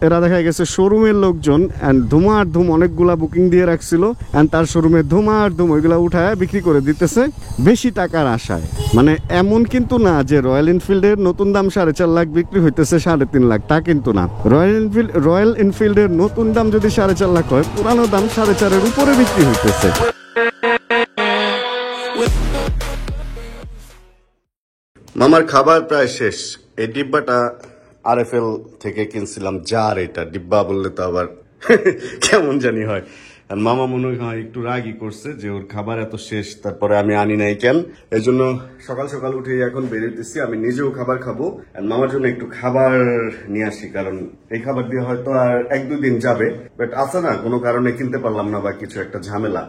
এরা দেখা গেছে শোরুমের লোকজন এন্ড ধুমার ধুম অনেকগুলা বুকিং দিয়ে রাখছিল এন্ড তার শোরুমে ধুমার ধুম ওইগুলা উঠায় বিক্রি করে দিতেছে বেশি টাকার আশায়। মানে এমন কিন্তু না যে রয়্যাল এনফিল্ডের নতুন দাম 4.5 লাখ বিক্রি হইতেছে 3.5 লাখ, তা কিন্তু না। রয়্যাল এনফিল্ডের নতুন দাম যদি 4.5 লাখ হয়, পুরানো দাম 4.5-এর উপরে বিক্রি হইতেছে। মামার খাবার প্রায় শেষ। এই ডিব্বাটা RFL থেকে কিনছিলাম, জার। এটা ডিব্বা বললে তো আবার কেমন জানি হয়। আর মামা মনে হয় একটু রাগই করছে যে ওর খাবার এত শেষ, তারপরে আমি আনি নাই কেন। এই জন্য সকাল সকাল উঠে এখন বেরোতেছি, আমি নিজেও খাবার খাবো আর মামার জন্য একটু খাবার নিয়ে আসি, কারণ এই খাবার দিয়ে হয়তো আর 1-2 দিন যাবে, বাট আছে না কোনো কারণে কিনতে পারলাম না বা কিছু একটা ঝামেলা,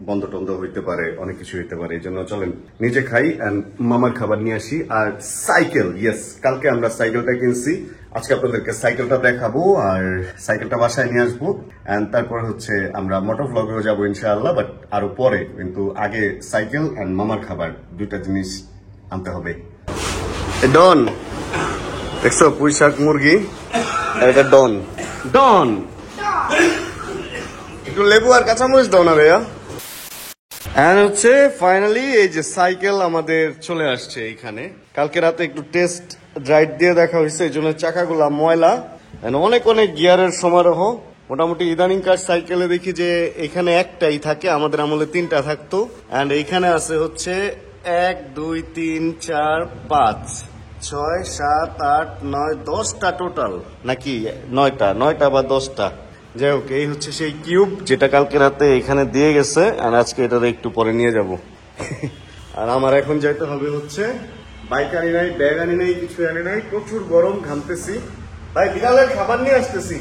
বন্ধ টন্ধ হইতে পারে, অনেক কিছু হইতে পারে। এই জন্য চলেন নিজে খাই এন্ড মামার খাবার নিয়ে আসি। আর সাইকেল, ইয়েস, কালকে আমরা সাইকেলটা কিনছি, আজকে আপনাদেরকে সাইকেলটা দেখাবো আর সাইকেলটা বাসায় নিয়ে আসবো এন্ড তারপর হচ্ছে আমরা মোটর ব্লগেও যাবো ইনশাআল্লাহ, বাট আরো পরে। কিন্তু আগে সাইকেল এন্ড মামার খাবার দুইটা জিনিস আনতে হবে। ডন দেখছো, পুঁই শাক মুরগি, এটা ডন ডন। একটু লেবু আর কাঁচামরিচ দাও না ভাইয়া। এন্ড হচ্ছে ফাইনালি এই যে সাইকেল আমাদের চলে আসছে এইখানে। কালকে রাতে একটু টেস্ট ড্রাইভ দিয়ে দেখা হয়েছে, এই জন্য চাকাগুলা ময়লা, অনেক অনেক গিয়ারের সমারোহ। মোটামুটি ইদানিংকার সাইকেলে দেখি যে এখানে একটাই থাকে, আমাদের আমলে 3টা থাকতো। এন্ড এইখানে আছে হচ্ছে 1 2 3 4 5 6 7 8 9 10টা টোটাল, নাকি 9টা বা 10টা। যাই হোক, এই হচ্ছে সেই কিউব যেটা কালকে রাতে এখানে দিয়ে গেছে আর আজকে এটা একটু পরে নিয়ে যাব। আর আমার এখন যাইতে হবে হচ্ছে, বাইক আনি নাই, ব্যাগ আনি নাই, কিছু আনি নাই, প্রচুর গরম, ঘামতেছি। ভাই বিড়ালের খাবার নিয়ে আসতেছি,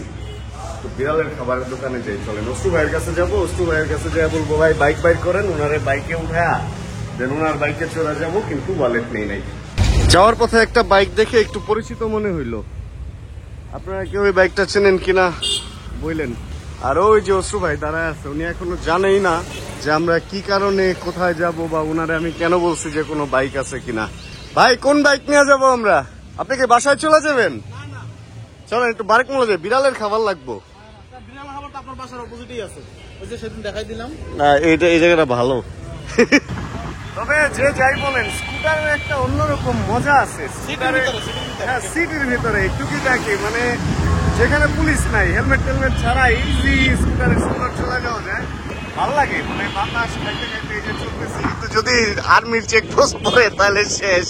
তো বিড়ালের খাবারের দোকানে যাই। চলেন অস্তু ভাইয়ের কাছে যাবো, অস্তু ভাইয়ের কাছে যাই বলবো ভাই বাইক বাইক করেন, ওনারে বাইকে উঠা দেন ওনার বাইকে চলে যাবো, কিন্তু ওয়ালেট নেই নাই। যাওয়ার পথে একটা বাইক দেখে একটু পরিচিত মনে হইলো। আপনারা কেউ ওই বাইকটা চেনেন কিনা বললেন। আর ওই যে অশ্রু ভাই দাঁড়ায় আছে, উনি এখনো জানেই না যে আমরা কি কারণে কোথায় যাব বা উনারে আমি কেন বলছি যে কোনো বাইক আছে কিনা। ভাই কোন বাইক নিয়ে যাবো আমরা? আপনি কি বাসায় চলে যাবেন? চলেন একটু বারেক মোড়ে যাই, বিড়ালের খাবার লাগবো। এই জায়গাটা ভালো। তবে যে যাই বলেন, স্কুটারের একটা অন্যরকম মজা আছে। হ্যাঁ, সিটির ভিতরে টুকিটাকি, মানে যেখানে পুলিশ নাই, হেলমেট টেলমেট ছাড়া ইজি স্কুটারে সুন্দর চলে যাওয়া যায়, ভালো লাগে। মানে বাতাস খাইতে খাইতে এই যে চলতেছি, কিন্তু যদি আর্মির চেকপোস্ট পড়ে তাহলে শেষ।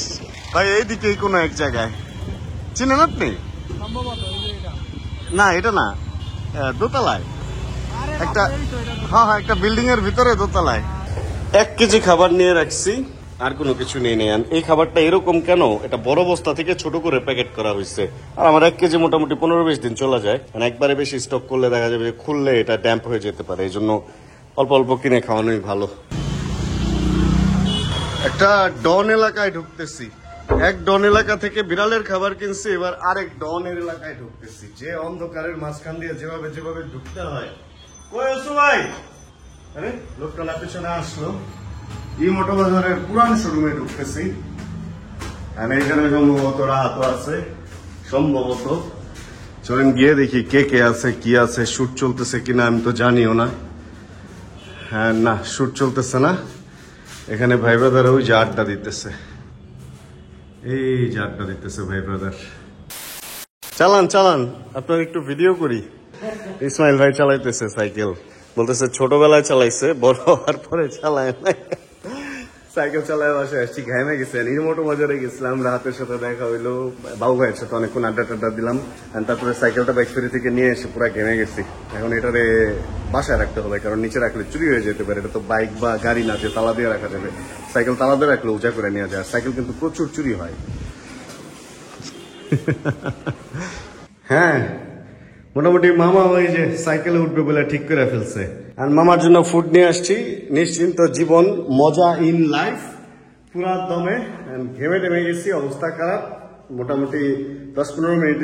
ভাই এইদিকেই কোনো এক জায়গায় চিনেন আপনি? না এটা না, দোতলায় একটা, হ্যাঁ হ্যাঁ, একটা বিল্ডিং এর ভিতরে দোতলায়। 1 কেজি খাবার নিয়ে রাখছি, আর কোনো কিছু নেই নেই। এই খাবারটা এরকম কেন, এটা বড় বস্তা থেকে ছোট করে প্যাকেট করা হয়েছে। আর আমার 1 কেজি মোটামুটি 15-20 দিন চলে যায়। মানে একবারে বেশি স্টক করলে দেখা যাবে যে খুললে এটা ড্যাম্প হয়ে যেতে পারে, এই জন্য অল্প অল্প কিনে খাওয়ানোই ভালো। একটা ডন এলাকায় ঢুকতেছি, এক ডন এলাকা থেকে বিড়ালের খাবার কিনছি, এবার আরেক ডনের এলাকায় ঢুকতেছি। যে অন্ধকারের মাঝখান দিয়ে যেভাবে যেভাবে ঢুকতে হয়। কই আছো ভাই? আরে লোকটা না পেছনে আসলো। এই মোটো বাজারের পুরান শোরুমে ঢুকতেছি। এখানে সম্ভবত রাহাত আছে, সম্ভবত। চলেন গিয়ে দেখি কে কে আছে, কি আছে, শুট চলতেছে কিনা, আমি তো জানিও না। হ্যাঁ না, শুট চলতেছে না। এখানে ভাই ব্রাদার ওই যে আড্ডা দিতেছে, এই যে আড্ডা দিতেছে ভাই ব্রাদার। চালান চালান, আপনার একটু ভিডিও করি। ইসমাইল ভাই চালাইতেছে সাইকেল, বলতেছে ছোটবেলায় চালাইছে, বড় হওয়ার পরে চালায় না। সাইকেল চালায় বাসায় আসছি, ঘামে গেছেন। ইরমোটো বাজারে গেছিলাম, রাহাতের সাথে দেখা হইলো, বাবু ভাইয়ের সাথে অনেকক্ষণ আড্ডা টাড্ডা দিলাম। তারপরে সাইকেলটা ব্যাকফেরি থেকে নিয়ে এসে পুরো ঘেমে গেছি। এখন এটারে বাসায় রাখতে হবে, কারণ নিচে রাখলে চুরি হয়ে যেতে পারে। এটা তো বাইক বা গাড়ি না যে তালা দিয়ে রাখা যাবে। সাইকেল তালা দিয়ে রাখলে উজা করে নেওয়া যায়। সাইকেল কিন্তু প্রচুর চুরি হয়। হ্যাঁ, মোটামুটি মামা ওই যে সাইকেলে উঠবে বলে ঠিক করে ফেলছে। আর মামার জন্য ফুড নিয়ে আসছি। নিশ্চিন্ত জীবন, মজা ইন লাইফ, পুরা দমে। ঘেমে টেমে গেছি, অবস্থা খারাপ। মোটামুটি 10-15 মিনিট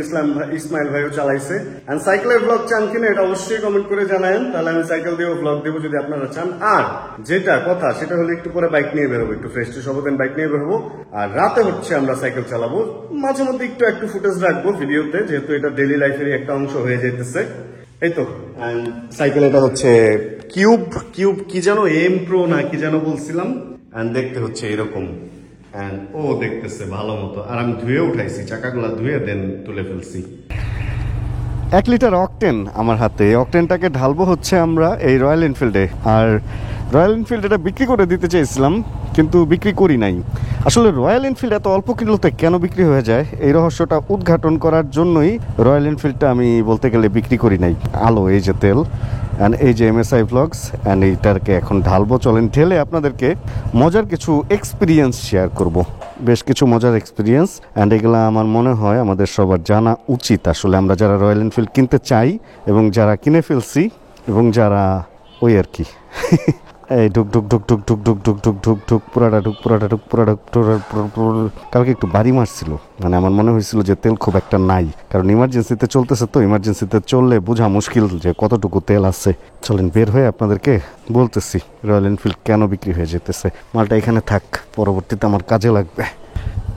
ইসমাইল ভাইও চালাইছে। এন্ড সাইকেলের ব্লগ চান কিনা এটা অবশ্যই কমেন্ট করে জানায়েন, তাহলে আমি সাইকেল দিয়েও ব্লগ দেবো যদি আপনারা চান। আর যেটা কথা সেটা হলো একটু পরে বাইক নিয়ে বেরোবো, একটু ফ্রেশ ট্রেশ হবো, দেন বাইক নিয়ে বেরোবো। আর রাতে হচ্ছে আমরা সাইকেল চালাবো, মাঝে মধ্যে একটু ফুটেজ রাখবো ভিডিওতে, যেহেতু এটা ডেইলি লাইফেরই একটা অংশ হয়ে যেতেছে। এই তো সাইকেল, এটা হচ্ছে কিউব কি যেন এম প্রো না কি যেন বলছিলাম। এন্ড দেখতে হচ্ছে এরকম, এন্ড ও দেখতেছে ভালো মতো। আর আমি ধুয়ে উঠাইছি, চাকাগুলা ধুয়ে দেন তুলে ফেলছি। 1 লিটার অকটেন আমার হাতে, অকটেনটাকে ঢালবো হচ্ছে আমরা এই রয়্যাল এনফিল্ডে। আর রয়্যাল এনফিল্ড এটা বিক্রি করে দিতে চেয়েছিলাম, কিন্তু বিক্রি করি নাই। আসলে রয়্যাল এনফিল্ড এত অল্প কিলোতে কেন বিক্রি হয়ে যায়, এই রহস্যটা উদ্ঘাটন করার জন্যই রয়্যাল এনফিল্ডটা আমি বলতে গেলে বিক্রি করি নাই। আলো, এই যে তেল, অ্যান্ড এই যে MSI ভ্লগস, অ্যান্ড এইটাকে এখন ঢালবো। চলেন ঢেলে আপনাদেরকে মজার কিছু এক্সপিরিয়েন্স শেয়ার করব, বেশ কিছু মজার এক্সপিরিয়েন্স। অ্যান্ড এগুলো আমার মনে হয় আমাদের সবার জানা উচিত। আসলে আমরা যারা রয়্যাল এনফিল্ড কিনতে চাই এবং যারা কিনে ফেলছি এবং যারা ওই আর কি এই ঢুক ঢুক ঢুক ঢুক ঢুক ঢুক ঢুক ঢুক ঢুক ঢুক পুরাটা ঢুক পুরাটা ঢুক পুরাটা কালকে একটু বাড়ি মারছিল, মানে আমার মনে হয়েছিল যে তেল খুব একটা নাই, কারণ ইমার্জেন্সিতে চলতেছে, তো ইমার্জেন্সিতে চললে বোঝা মুশকিল যে কতটুকু তেল আছে। চলেন বের হয়ে আপনাদেরকে বলতেছি রয়্যাল এনফিল্ড কেন বিক্রি হয়ে যেতেছে। মালটা এখানে থাক, পরবর্তীতে আমার কাজে লাগবে।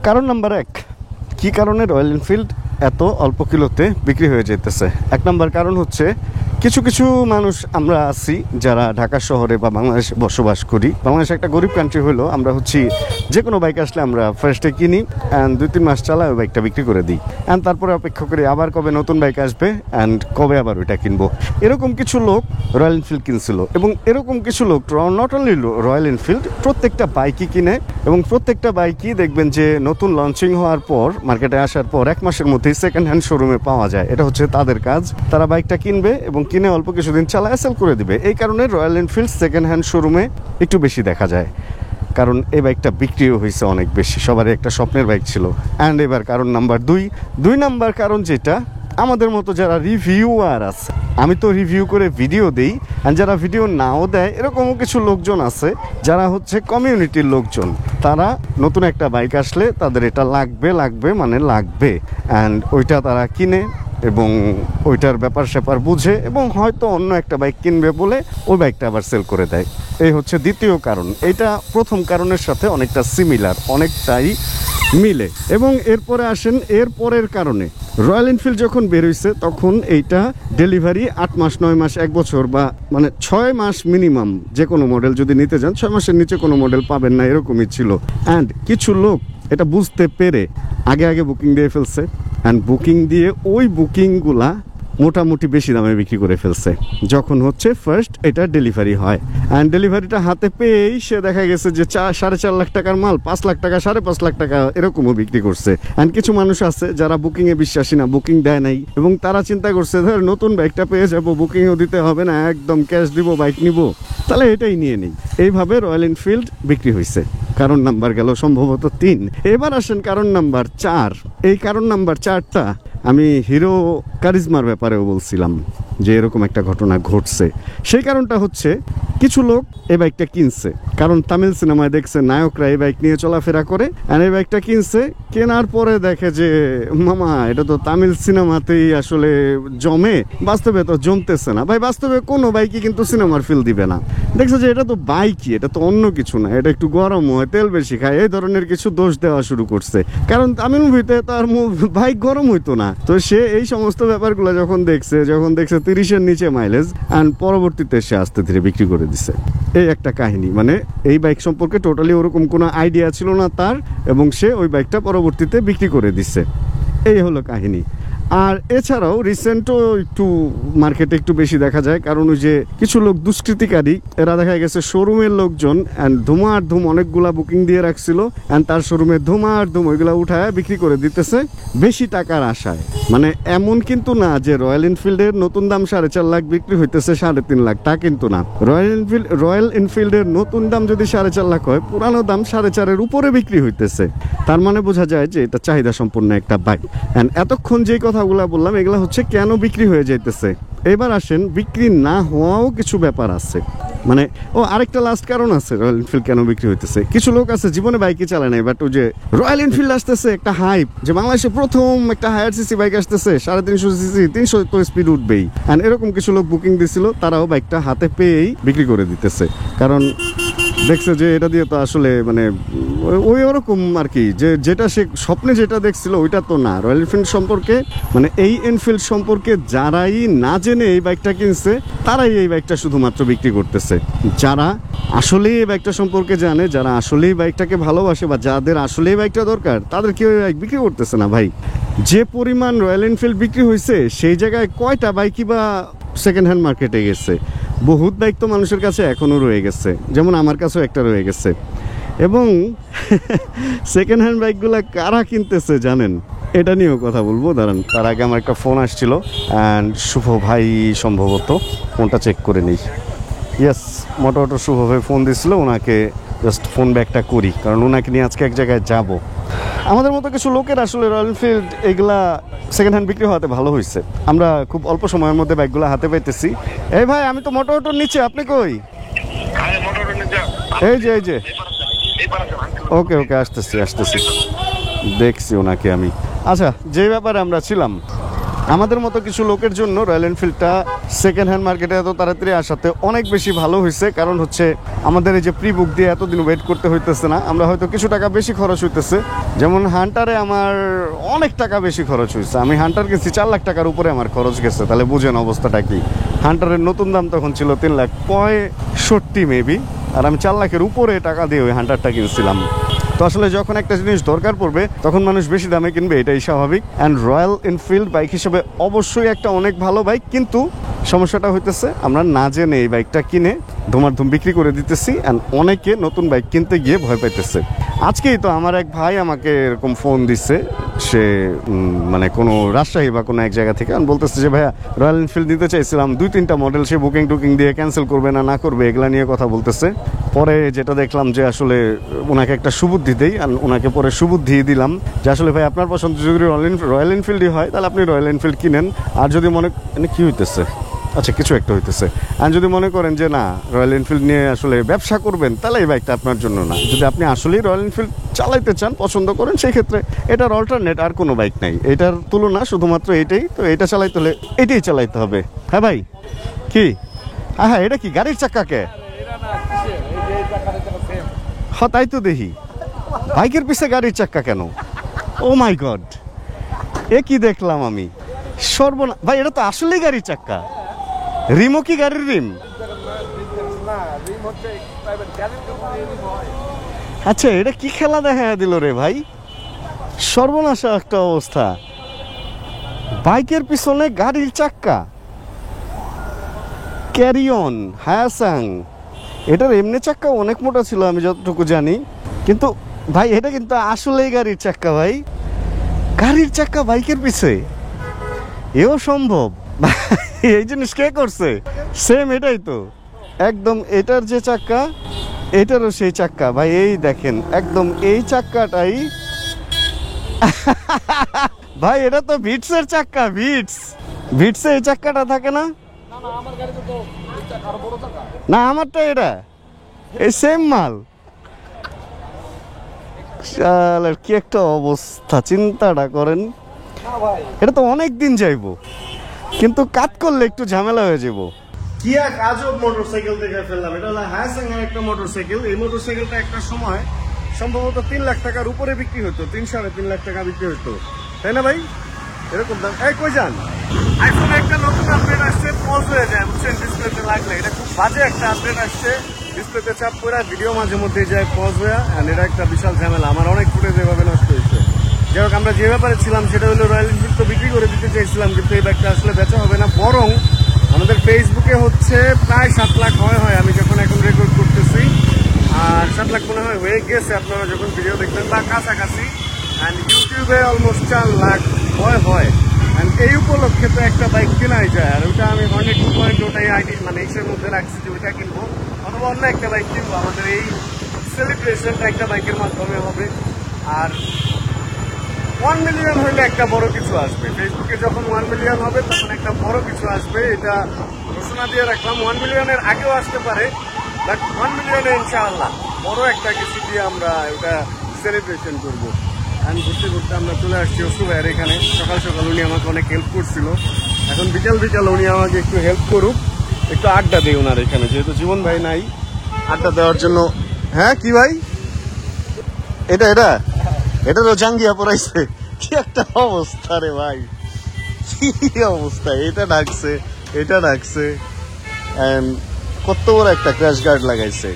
কারণ নাম্বার 1, কি কারণে রয়্যাল এনফিল্ড এত অল্প কিলোতে বিক্রি হয়ে যেতেছে। 1 নাম্বার কারণ হচ্ছে কিছু কিছু মানুষ আমরা আছি যারা ঢাকা শহরে বা বাংলাদেশে বসবাস করি। বাংলাদেশ একটা গরিব কান্ট্রি হলো, আমরা হচ্ছি যে কোনো বাইক আসলে আমরা ফার্স্টে কিনি, অ্যান্ড 2-3 মাস চালায় ওই বাইকটা বিক্রি করে দিই, অ্যান্ড তারপরে অপেক্ষা করি আবার কবে নতুন বাইক আসবে অ্যান্ড কবে আবার ওইটা কিনবো। এরকম কিছু লোক রয়্যাল এনফিল্ড কিনছিল, এবং এরকম কিছু লোক নট অনলি রয়্যাল এনফিল্ড, প্রত্যেকটা বাইকই কিনে, এবং প্রত্যেকটা বাইকই দেখবেন যে নতুন লঞ্চিং হওয়ার পর, মার্কেটে আসার পর 1 মাসের মধ্যেই সেকেন্ড হ্যান্ড শোরুমে পাওয়া যায়। এটা হচ্ছে তাদের কাজ, তারা বাইকটা কিনবে এবং কিনে অল্প কিছুদিন চালায় সেল করে দিবে। এই কারণে রয়্যাল এনফিল্ড সেকেন্ড হ্যান্ড শোরুমে একটু বেশি দেখা যায়, কারণ এই বাইকটা বিক্রিও হয়েছে অনেক বেশি, সবারই একটা স্বপ্নের বাইক ছিল। অ্যান্ড এবার কারণ নাম্বার 2 নাম্বার কারণ, যেটা আমাদের মতো যারা রিভিউয়ার আছে, আমি তো রিভিউ করে ভিডিও দিই, আর যারা ভিডিও নাও দেয় এরকমও কিছু লোকজন আছে যারা হচ্ছে কমিউনিটির লোকজন। তারা নতুন একটা বাইক আসলে তাদের এটা লাগবে মানে লাগবে, অ্যান্ড ওইটা তারা কিনে এবং ওইটার ব্যাপার স্যাপার বুঝে, এবং হয়তো অন্য একটা বাইক কিনবে বলে ওই বাইকটা আবার সেল করে দেয়। এই হচ্ছে দ্বিতীয় কারণ। এটা প্রথম কারণের সাথে অনেকটা সিমিলার, অনেকটাই মিলে। এবং এরপরে আসেন এরপরের কারণে। রয়্যাল এনফিল্ড যখন বেরোইছে তখন এইটা ডেলিভারি 8 মাস, 9 মাস, 1 বছর, বা মানে 6 মাস মিনিমাম। যে কোনো মডেল যদি নিতে যান 6 মাসের নিচে কোনো মডেল পাবেন না, এরকমই ছিল। অ্যান্ড কিছু লোক এটা বুঝতে পেরে আগে বুকিং দিয়ে ফেলছে, অ্যান্ড বুকিং দিয়ে ওই বুকিংগুলা মোটামুটি বেশি দামে বিক্রি করে ফেলছে যখন হচ্ছে ফার্স্ট এটা ডেলিভারি হয়। অ্যান্ড ডেলিভারিটা হাতে পেয়েই সে দেখা গেছে যে 4.5 লাখ টাকার মাল 5 লাখ টাকা, 5.5 লাখ টাকা এরকমও বিক্রি করছে। অ্যান্ড কিছু মানুষ আছে যারা বুকিংয়ে বিশ্বাসী না, বুকিং দেয় নাই, এবং তারা চিন্তা করছে ধর নতুন বাইকটা পেয়ে যাবো, বুকিংও দিতে হবে না, একদম ক্যাশ দিব, বাইক নিব, তাহলে এটাই নিয়ে নিই। এইভাবে রয়্যাল এনফিল্ড বিক্রি হয়েছে। কারণ নাম্বার গেল সম্ভবত 3। এবার আসেন কারণ নাম্বার 4। এই কারণ নাম্বার 4টা আমি হিরো কারিজমার ব্যাপারেও বলছিলাম যে এরকম একটা ঘটনা ঘটছে। সেই কারণটা হচ্ছে কিছু লোক এই বাইকটা কিনছে, কারণ তামিল সিনেমায় দেখছে নায়করা এই বাইক নিয়ে চলাফেরা করে, আর এই বাইকটা কিনছে। কেনার পরে দেখে যে মামা এটা তো তামিল সিনেমাতেই আসলে জমে, বাস্তবে তো জমতেছে না। ভাই বাস্তবে কোনো বাইকই কিন্তু সিনেমার ফিল দিবে না। দেখছে যে এটা তো বাইকই, এটা তো অন্য কিছু না, এটা একটু গরম হয়, তেল বেশি খায়, এই ধরনের কিছু দোষ দেওয়া শুরু করছে। কারণ তামিল মুভিতে তার বাইক গরম হইতো না, তো সে এই সমস্ত ব্যাপারগুলো যখন দেখছে 30-এর নিচে মাইলেজ, অ্যান্ড পরবর্তীতে সে আস্তে ধীরে বিক্রি করে দিছে। এই একটা কাহিনী, মানে এই বাইক সম্পর্কে টোটালি ওরকম কোনো আইডিয়া ছিল না তার, এবং সে ওই বাইকটা পরবর্তীতে বিক্রি করে দিছে। এই হলো কাহিনী। আর এছাড়াও রিসেন্টও একটু মার্কেটে একটু বেশি দেখা যায়, কারণ ওই যে কিছু লোক দুষ্কৃতিকারী, এরা দেখা গেছে শোরুমের লোকজন, অ্যান্ড ধুম অনেকগুলা বুকিং দিয়ে রাখছিল, অ্যান্ড তার শোরুমে ধুম ওইগুলা উঠায় বিক্রি করে দিতেছে বেশি টাকার আশায়। মানে এমন কিন্তু না যে রয়্যাল এনফিল্ডের নতুন দাম 4.5 লাখ বিক্রি হইতেছে 3.5 লাখ, তা কিন্তু না। রয়্যাল এনফিল্ডের নতুন দাম যদি 4.5 লাখ হয়, পুরানো দাম 4.5-এর উপরে বিক্রি হইতেছে। তার মানে বোঝা যায় যে এটা চাহিদা সম্পন্ন একটা বাইক। অ্যান্ড এতক্ষণ যে কথাগুলো বললাম এগুলো হচ্ছে কেন বিক্রি হয়ে যাইতেছে। এবার আসেন বিক্রি না হওয়াও কিছু ব্যাপার আছে। মানে ও আরেকটা লাস্ট কারণ আছে রয়্যাল এনফিল্ড কেন বিক্রি হইতেছে। কিছু লোক আছে জীবনে বাইকই চালায় নাই, বাট ওই যে রয়্যাল এনফিল্ড আসতেছে একটা হাইপ, যে বাংলাদেশে প্রথম একটা হায়ার সিসি বাইক আসতেছে 350 সিসি 300 তো স্পিড উঠবেই, এন্ড এরকম কিছু লোক বুকিং দিছিল, তারাও বাইকটা হাতে পেয়েই বিক্রি করে দিতেছে। কারণ দেখছে যে এটা দিয়ে তো আসলে মানে ওই ওরকম আর কি, যে যেটা সে স্বপ্নে যেটা দেখছিল ওইটা তো না। রয়্যাল এনফিল্ড সম্পর্কে মানে এই এনফিল্ড সম্পর্কে যারাই না জেনে এই বাইকটা কিনছে তারাই এই বাইকটা শুধুমাত্র বিক্রি করতেছে। যারা আসলেই এই বাইকটা সম্পর্কে জানে, যারা আসলেই বাইকটাকে ভালোবাসে বা যাদের আসলেই বাইকটা দরকার, তাদের কেউ বাইক বিক্রি করতেছে না ভাই। যে পরিমাণ রয়্যাল এনফিল্ড বিক্রি হয়েছে সেই জায়গায় কয়টা বাইকই বা সেকেন্ড হ্যান্ড মার্কেটে গেছে। বহুত বাইক তো মানুষের কাছে এখনও রয়ে গেছে, যেমন আমার কাছেও একটা রয়ে গেছে। এবং সেকেন্ড হ্যান্ড বাইকগুলো কারা কিনতেছে জানেন, এটা নিয়েও কথা বলবো, দাঁড়ান। তার আগে আমার একটা ফোন আসছিল, অ্যান্ড শুভ ভাই সম্ভবত, ফোনটা চেক করে নিই। ইয়েস, মোটামুটি শুভ ভাই ফোন দিছিল, ওনাকে জাস্ট ফোন ব্যাকটা করি, কারণ ওনাকে নিয়ে আজকে এক জায়গায় যাব। আমাদের মতো কিছু লোকের আসলে রয়্যাল এনফিল্ড এইগুলা সেকেন্ড হ্যান্ড বিক্রি হওয়াতে ভালো হয়েছে। আমরা খুব অল্প সময়ের মধ্যে বাইকগুলো হাতে পাইতেছি। এই ভাই, আমি তো মোটরটোর নিচে, আপনি কই? এই যে ওকে ওকে, আসতেছি দেখছি ওনাকে আমি। আচ্ছা, যে ব্যাপারে আমরা ছিলাম, আমাদের মতো কিছু লোকের জন্য রয়্যাল এনফিল্ডটা সেকেন্ড হ্যান্ড মার্কেটে এত তাড়াতাড়ি আসাতে অনেক বেশি ভালো হয়েছে। কারণ হচ্ছে আমাদের এই যে প্রি বুক দিয়ে এতদিন ওয়েট করতে হইতেছে না, আমরা হয়তো কিছু টাকা বেশি খরচ হইতেছে। যেমন হান্টারে আমার অনেক টাকা বেশি খরচ হয়েছে, আমি হান্টার গেছি 4 লাখ টাকার উপরে আমার খরচ গেছে। তাহলে বুঝেন অবস্থাটা কি। হান্টারের নতুন দাম তখন ছিল 3,65,000 মেবি, আর আমি 4 লাখের উপরে টাকা দিয়ে ওই হান্টারটা কিনছিলাম। তো আসলে যখন একটা জিনিস দরকার পড়বে তখন মানুষ বেশি দামে কিনবে, এটাই স্বাভাবিক। অ্যান্ড রয়্যাল এনফিল্ড বাইক হিসেবে অবশ্যই একটা অনেক ভালো বাইক, কিন্তু সমস্যাটা হইতেছে আমরা না জেনে এই বাইকটা কিনে ধুমাধুম বিক্রি করে দিতেছি, অ্যান্ড অনেকে নতুন বাইক কিনতে গিয়ে ভয় পাইতেছে। আজকেই তো আমার এক ভাই আমাকে এরকম ফোন দিচ্ছে, সে মানে কোনো রাজশাহী বা কোনো এক জায়গা থেকে, আমি বলতেছে যে ভাইয়া রয়্যাল এনফিল্ড নিতে চাইছিলাম, 2-3টা মডেল, সে বুকিং টুকিং দিয়ে ক্যান্সেল করবে না করবে এগুলা নিয়ে কথা বলতেছে। পরে যেটা দেখলাম যে আসলে ওনাকে একটা সুবুদ্ধি দেই, আর ওনাকে পরে সুবুদ্ধি দিলাম যে আসলে ভাই আপনার পছন্দ যদি রয়্যাল এনফিল্ডই হয় তাহলে আপনি রয়্যাল এনফিল্ড কিনেন। আর যদি মনে কি হইতেছে, আচ্ছা কিছু একটা হইতেছে, আর যদি মনে করেন যে না রয়্যাল এনফিল্ড নিয়ে আসলে ব্যবসা করবেন, তাহলে এই বাইকটা আপনার জন্য না। যদি আপনি আসলেই রয়্যাল এনফিল্ড চালাইতে চান, পছন্দ করেন, সেই ক্ষেত্রে এটার অল্টারনেট আর কোনো বাইক নাই, এটার তুলনা শুধুমাত্র এটাই। তো এটা চালাইতে হলে এটাই চালাইতে হবে। হ্যাঁ ভাই, কি হ্যাঁ এটা কি গাড়ির চাক্কাকে? হ্যাঁ তাই তো দেখি, বাইকের পিছে গাড়ির চাক্কা কেন? ও মাই গড, এ কি দেখলাম আমি, সর্বনা ভাই, এটা তো আসলেই গাড়ির চাক্কা। রিমও কি গাড়ির রিম? আচ্ছা, এটা কি খেলা দেখা দিল রে ভাই, সর্বনাশা একটা অবস্থা। বাইকের পিছনে গাড়ির চাক্কা, ক্যারি অন হায়াসাং। এটার এমনি চাক্কা অনেক মোটা ছিল আমি যতটুকু জানি, কিন্তু ভাই এটা কিন্তু আসলেই গাড়ির চাক্কা। ভাই গাড়ির চাক্কা বাইকের পিছে, এও সম্ভব? এই জিনিস কে করছে? সেম এটাই তো একদম, এটার যে চাক্কা এটারও সেই চাক্কা ভাই। এই দেখেন একদম এই চাক্কাটাই ভাই, এটা তো ভিটসের চাক্কা। ভিটসে এই চাক্কাটা থাকে না? না আমারটা এটা এই সেম মাল। কি একটা অবস্থা, চিন্তাটা করেন। এটা তো অনেক দিন যাইবো, কিন্তু কাট করলে একটু ঝামেলা হয়ে যাবো। কি এক আজব মোটরসাইকেল দেখে ফেললাম। এটা হলো হায়াসাং এর একটা মোটরসাইকেল। এই মোটরসাইকেলটা একটা সময় সম্ভবত 3 লাখ টাকার উপরে বিক্রি হতো, 3-3.5 লাখ টাকা বিক্রি হতো, তাই না ভাই? এরকম দাম। এই কই যান? আইফোনে একটা নতুন আপডেট আসছে, পজ হয়ে যায় বুঝছেন ডিসপ্লেতে লাগলে। এটা খুব বাজে একটা আপডেট আসছে, ডিসপ্লেতে চাপ করে ভিডিও মাঝে মধ্যে যায় পজ হয়ে, আর এটা একটা বিশাল ঝামেলা। আমার অনেক ফুটেজ এভাবে নষ্ট হয়েছে। যাই হোক, আমরা যে ব্যাপারে ছিলাম সেটা হলো রয়্যাল এনফিল্ড তো বিক্রি করে দিতে চাইছিলাম, কিন্তু এই বাইকটা আসলে বেচা হবে না। বরং আমাদের ফেসবুকে হচ্ছে প্রায় 7 লাখ হয় আমি যখন এখন রেকর্ড করতেছি, আর 7 লাখ মনে হয় হয়ে গেছে আপনারা যখন ভিডিও দেখবেন, বা কাছাকাছি। অ্যান্ড ইউটিউবে অলমোস্ট 4 লাখ হয়। অ্যান্ড এই উপলক্ষে তো একটা বাইক কেনাই যায়, আর ওইটা আমি 100-2 ওটাই আইডি মানে এক্সের মধ্যে রাখছি যে ওইটা কিনবো, অথবা অন্য একটা বাইক কিনবো। আমাদের এই সেলিব্রেশনটা একটা বাইকের মাধ্যমে হবে। আর 1 মিলিয়ন হইলে একটা বড় কিছু আসবে। ফেসবুকে যখন 1 মিলিয়ন হবে তখন একটা বড় কিছু আসবে, এটা ঘোষণা দিয়ে রাখলাম। 1 মিলিয়নের আগেও আসতে পারে, বাট 1 মিলিয়নে ইনশাআল্লাহ বড় একটা কিছু দিয়ে আমরা ওটা সেলিব্রেশন করব। আমি ঘুরতে ঘুরতে আমরা চলে আসছি অসু ভাইয়ের এখানে। সকাল সকাল উনি আমাকে অনেক হেল্প করছিল, এখন বিকাল বিকাল উনি আমাকে একটু হেল্প করুক, একটু আড্ডা দেয় ওনার এখানে, যেহেতু জীবন ভাই নাই আড্ডা দেওয়ার জন্য। হ্যাঁ কি ভাই, এটা এটা এটারও জাঙ্গিয়া পড়াইছে, কি একটা অবস্থা রে ভাই, কি অবস্থা। এটা ডাকছে, এটা ডাকছে, কত বড় একটা ক্র্যাশ গার্ড লাগাইছে।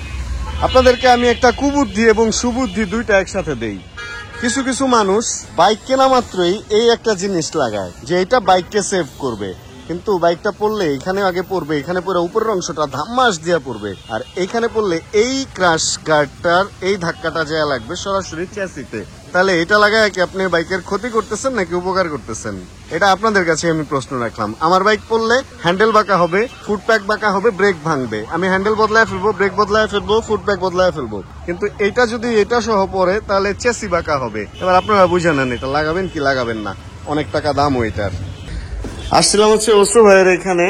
আপনাদেরকে আমি একটা কুবুদ্ধি এবং সুবুদ্ধি দুইটা একসাথে দেই। কিছু কিছু মানুষ বাইক কেনা মাত্রই এই একটা জিনিস লাগায় যে এটা বাইককে সেভ করবে, কিন্তু বাইকটা পড়লে এখানে আগে পড়বে, এখানে পড়ে উপরের অংশটা ধাম্মাস দিয়া পড়বে, আর এইখানে পড়লে এই ক্র্যাশ গার্ডটার এই ধাক্কাটা যা লাগবে সরাসরি চ্যাসিতে। তাহলে এটা লাগায় কি আপনি বাইকের ক্ষতি করতেছেন নাকি উপকার করতেছেন? এটা আপনাদের কাছে আমি প্রশ্ন রাখলাম। আমার বাইক পড়লে হ্যান্ডেল বাঁকা হবে, ফুট প্যাক বাঁকা হবে, ব্রেক ভাঙবে, আমি হ্যান্ডেল বদলায় ফেলবো, ব্রেক বদলায় ফেলবো, ফুট প্যাক বদলায় ফেলবো, কিন্তু এটা যদি এটা সহ পড়ে তাহলে চেসি বাঁকা হবে। এবার আপনারা বুঝে নেন এটা লাগাবেন কি লাগাবেন না, অনেক টাকা দাম ওইটার। আসছিলাম হচ্ছে অসু ভাইয়ের এখানে,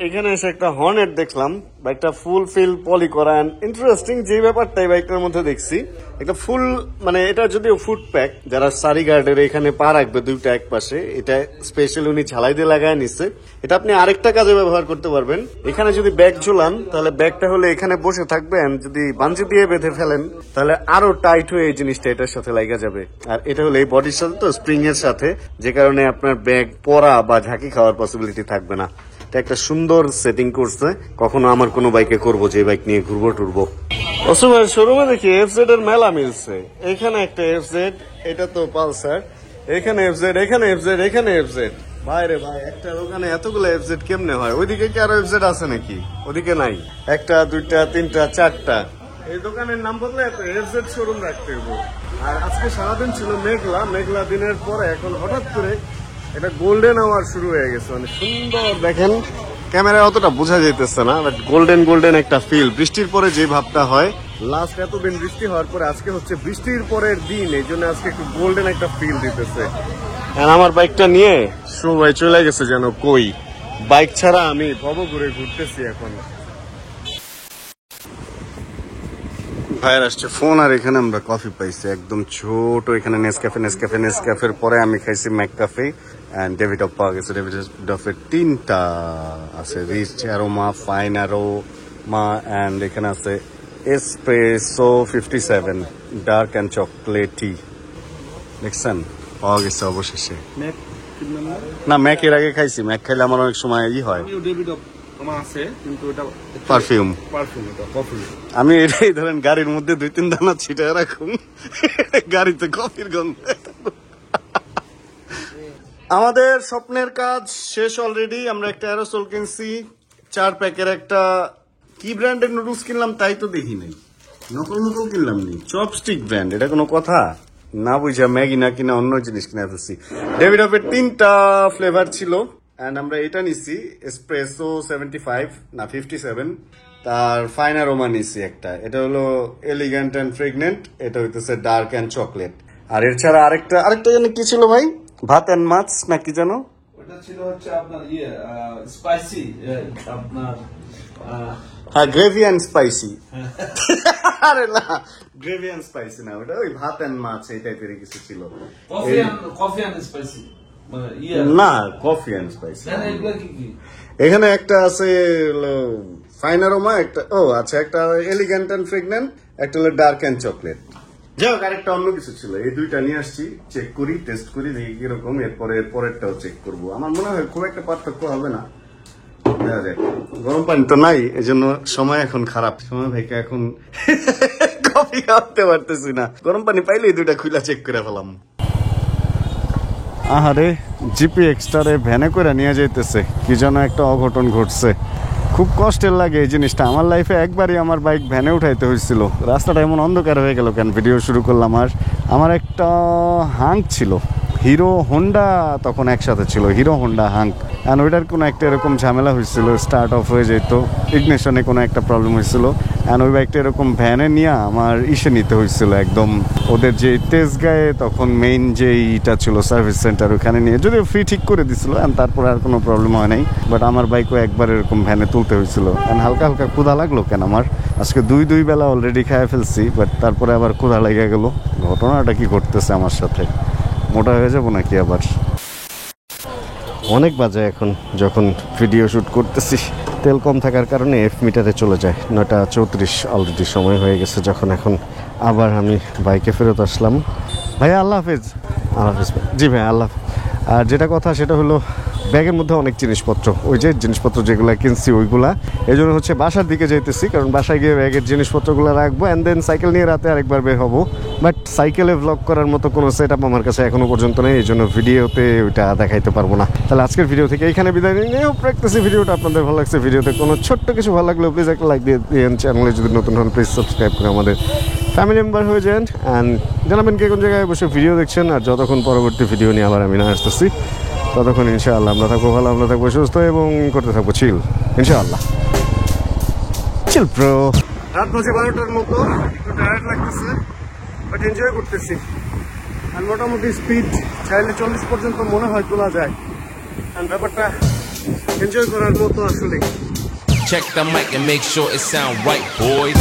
এখানে এসে একটা হর্নেট দেখলাম, বাইকটা ফুল ফিল পলি করা। ইন্টারেস্টিং যে ব্যাপারটা এই বাইকটার মধ্যে দেখছি, একটা ফুল মানে এটা যদিও ফুট প্যাক, যারা সারি গার্ডের এখানে পা রাখবে দুইটা এক পাশে, এটা স্পেশাল উনি ঝালাই দিয়ে লাগায় নিচ্ছে। এটা আপনি আরেকটা কাজে ব্যবহার করতে পারবেন। এখানে যদি ব্যাগ ঝুলান তাহলে ব্যাগটা হলে এখানে বসে থাকবেন, যদি বাঞ্জি দিয়ে বেঁধে ফেলেন তাহলে আরো টাইট হয়ে এই জিনিসটা এটার সাথে লাগা যাবে। আর এটা হলে এই বডির সাথে তো স্প্রিং এর সাথে, যে কারণে আপনার ব্যাগ পরা বা ঝাঁকি খাওয়ার পসিবিলিটি থাকবে না। একটা সুন্দর সেটিং করছে, কখনো আমার কোনো বাইকে করবো যে বাইক নিয়ে ঘুরবো টুরবো। অসুবিধা শোরুমে দেখি এফজেড এর মেলা মিলছে, এখানে একটা এফজেড, এটা তো পালসার, এখানে এফজেড, এখানে এফজেড, এখানে এফজেড। ভাই রে ভাই, একটা দোকানে এতগুলো এফজেড কেমনে হয়? ওইদিকে কি আরো এফজেড আছে নাকি? ওদিকে নাই, একটা দুইটা তিনটা চারটা। এই দোকানের নাম বদলে এত এফজেড শোরুম রাখতে হবে। আর আজকে সারাদিন ছিল মেঘলা, মেঘলা দিনের পরে এখন হঠাৎ করে এটা গোল্ডেন আওয়ার শুরু হয়ে গেছে, মানে সুন্দর দেখেন, ক্যামেরায় অতটা বোঝা যেতেছে না, বাট গোল্ডেন গোল্ডেন একটা ফিল। বৃষ্টির পরে যে ভাবটা হয়, লাস্ট এতদিন বৃষ্টি হওয়ার পরে আজকে হচ্ছে বৃষ্টির পরের দিন, এই জন্য আজকে একটু গোল্ডেন একটা ফিল দিতেছে। আমার বাইকটা নিয়ে সবাই চলে গেছে যেন কই, বাইক ছাড়া আমি ভব ঘুরে ঘুরতেছি এখন। ভাইয়ের আসছে ফোন, আর এখানে আমরা কফি পাইছি একদম ছোট, এখানে নেসক্যাফে, নেসক্যাফে, নেসক্যাফের পরে আমি খাইছি ম্যাককাফে এন্ড ডেভিড অফ পাওয়া গেছে। ডেভিড অফের তিনটা আছে, rich aroma, fine aroma, and এখানে আছে এসপ্রেসো 57 ডার্ক এন্ড চকলেটি। দেখছেন পাওয়া গেছে অবশেষে। না ম্যাক এর আগে খাইছি, ম্যাক খাইলে আমার অনেক সময় ই হয়, পারফিউম। আমি এটাই ধরেন গাড়ির মধ্যে 2-3 দানা ছিটায় রাখুন, গাড়িতে কফির গন্ধ। আমাদের স্বপ্নের কাজ শেষ অলরেডি। আমরা একটা অ্যারোসল কিনছি 4 প্যাকের, একটা কি ব্র্যান্ডের নুডলস কিনলাম তাই তো দেখি নাই, নকল নকল কিনলাম নি, চপস্টিক ব্র্যান্ড। এটা কোনো কথা না বুঝা ম্যাগি না কিনা অন্য জিনিস কিনে ফেলছি। ডেভিড অফের 3টা ফ্লেভার ছিল, এন্ড আমরা এটা নিছি এসপ্রেসো 75 না 57, তার ফাইন অ্যারোমা নিছি একটা, এটা হলো এলিগ্যান্ট এন্ড ফ্রেগনেন্ট, এটা হইতেছে ডার্ক এন্ড চকলেট। আর এর ছাড়া আরেকটা জানি কি ছিল ভাই, ভাত এন্ড মাছ না কি জানো, ওটা ছিল হচ্ছে আপনার স্পাইসি, আপনার হ্যাঁ গ্রেভি এন্ড স্পাইসি। আরে না, গ্রেভি এন্ড স্পাইসি না, ওটা ওই ভাত এন্ড মাছ এই টাইপের কিছু ছিল। কফি এন্ড স্পাইসি না, কফি এন্ড স্পাইসি। এখানে একটা আছে ফাইন অ্যারোমা, একটা আচ্ছা, একটা এলিগ্যান্ট এন্ড ফ্রেগনেন্ট, একটা হলো ডার্ক এন্ড চকলেট। যাই হোক, আরেকটা অন্য কিছু ছিল। এই দুইটা নিয়ে আসছি, চেক করি, টেস্ট করি, দেখি কিরকম। এরপরে পরেরটাও চেক করবো। আমার মনে হয় খুব একটা পার্থক্য হবে না, দেখা যাক। গরম পানি তো নাই, এই জন্য সময় এখন খারাপ। সময় ভাইকে এখন কফি খাওয়াতে পারতেছি না, গরম পানি পাইলে এই দুইটা খুলা চেক করে ফেলাম। আহারে, জিপি এক্সটারে ভ্যানে করে নিয়ে যাইতেছে, কি যেন একটা অঘটন ঘটছে। খুব কষ্টের লাগে এই জিনিসটা। আমার লাইফে একবারই আমার বাইক ভ্যানে উঠাইতে হয়েছিল। রাস্তাটা এমন অন্ধকার হয়ে গেল কেন ভিডিও শুরু করলাম। আর আমার একটা হাঙ্ক ছিল, হিরো হোন্ডা তখন একসাথে ছিল, হিরো হোন্ডা হাঙ্ক। অ্যান্ড ওইটার কোনো একটা এরকম ঝামেলা হয়েছিল, স্টার্ট অফ হয়ে যেত, ইগনিশনে কোনো একটা প্রবলেম হয়েছিল। অ্যান্ড ওই বাইকটা এরকম ভ্যানে নিয়ে আমার নিতে হয়েছিল একদম ওদের যে তেজগাঁয়ে তখন মেইন যে ইটা ছিল সার্ভিস সেন্টার, ওখানে নিয়ে যদিও ফ্রি ঠিক করে দিছিল। অ্যান্ড তারপরে আর কোনো প্রবলেম হয় নাই, বাট আমার বাইকও একবার এরকম ভ্যানে তুলতে হয়েছিল। অ্যান্ড হালকা হালকা ক্ষুধা লাগলো কেন আমার, আজকে দুই বেলা অলরেডি খাইয়ে ফেলছি, বাট তারপরে আবার ক্ষুধা লেগে গেল। ঘটনাটা কি ঘটতেছে আমার সাথে, মোটা হয়ে যাবো নাকি আবার? অনেক বাজে এখন যখন ভিডিও শ্যুট করতেছি, তেল কম থাকার কারণে এফ মিটারে চলে যায় 9:34 অলরেডি সময় হয়ে গেছে। যখন এখন আবার আমি বাইকে ফেরত আসলাম। ভাইয়া আল্লাহ হাফেজ। আল্লাহ হাফেজ জি ভাই, আল্লাহ। আর যেটা কথা সেটা হলো ব্যাগের মধ্যে অনেক জিনিসপত্র, ওই যে জিনিসপত্র যেগুলো কিনছি ওইগুলা, এই জন্য হচ্ছে বাসার দিকে যাইতেছি, কারণ বাসায় গিয়ে ব্যাগের জিনিসপত্রগুলো রাখবো অ্যান্ড দেন সাইকেল নিয়ে রাতে আরেকবার বের হবো। বাট সাইকেলে ভ্লগ করার মতো কোনো সেট আপ আমার কাছে এখনো পর্যন্ত নেই, এই জন্য ভিডিওতে ওইটা দেখাইতে পারবো না। তাহলে আজকের ভিডিও থেকে এইখানে বিদায় নিয়ে রাখতেছি। ভিডিওটা আপনাদের ভালো লাগছে, ভিডিওতে কোনো ছোট্ট কিছু ভালো লাগলেও প্লিজ একটা লাইক দিয়ে দিন। চ্যানেলে যদি নতুন হন প্লিজ সাবস্ক্রাইব করে আমাদের ফ্যামিলি মেম্বার হয়ে যান। অ্যান্ড জানাবেন কে কোন জায়গায় বসে ভিডিও দেখছেন। আর যতক্ষণ পরবর্তী ভিডিও নিয়ে আবার আমি না আসতেছি, ততক্ষণ ইনশাআল্লাহ আমরা থাকবো ভালো, আমরা থাকবো সুস্থ এবং করতে থাকবো চিল ইনশাআল্লাহ। Chill bro. রাত বাজে 12টার মতো, একটু টায়ার্ড লাগতেছে বাট এনজয় করতেছি। আর মোটামুটি স্পিড চাইলে 40 পর্যন্ত মনে হয় তোলা যায়। আর ব্যাপারটা এনজয় করার মতো আসলে। Check the mic and make sure it sound right, boys.